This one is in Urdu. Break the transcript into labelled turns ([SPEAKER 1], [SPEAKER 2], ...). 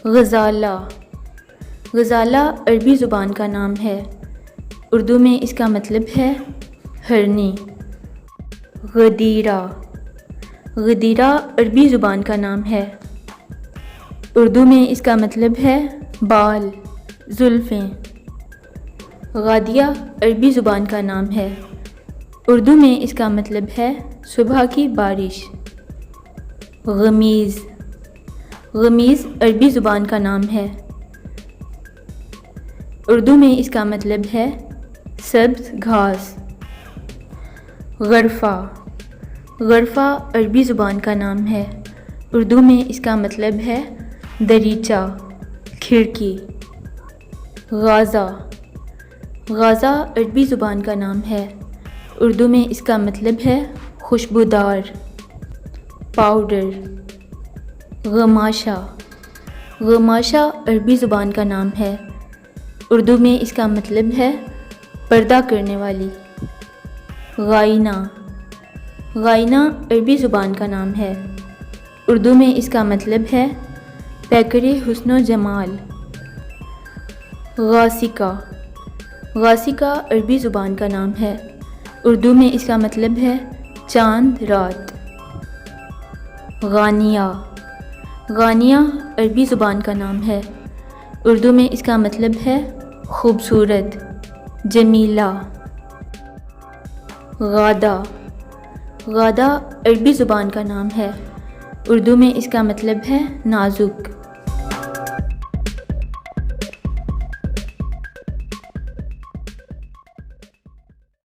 [SPEAKER 1] غزالہ. غزالہ عربی زبان کا نام ہے. اردو میں اس کا مطلب ہے ہرنی. غدیرہ. غدیرہ عربی زبان کا نام ہے. اردو میں اس کا مطلب ہے بال، زلفیں. غادیہ عربی زبان کا نام ہے. اردو میں اس کا مطلب ہے صبح کی بارش. غمیز. غمیز عربی زبان کا نام ہے. اردو میں اس کا مطلب ہے سبز گھاس. غرفہ. غرفہ عربی زبان کا نام ہے. اردو میں اس کا مطلب ہے دریچہ، کھڑکی. غازہ. غازہ عربی زبان کا نام ہے. اردو میں اس کا مطلب ہے خوشبودار، پاؤڈر. غماشہ. غماشہ عربی زبان کا نام ہے. اردو میں اس کا مطلب ہے پردہ کرنے والی. غائنہ. غائنہ عربی زبان کا نام ہے. اردو میں اس کا مطلب ہے پیکر حسن و جمال. غاسقہ. غاسقہ عربی زبان کا نام ہے. اردو میں اس کا مطلب ہے چاند رات. غانیہ. غانیہ عربی زبان کا نام ہے. اردو میں اس کا مطلب ہے خوبصورت، جمیلہ. غادہ. غادہ عربی زبان کا نام ہے. اردو میں اس کا مطلب ہے نازک.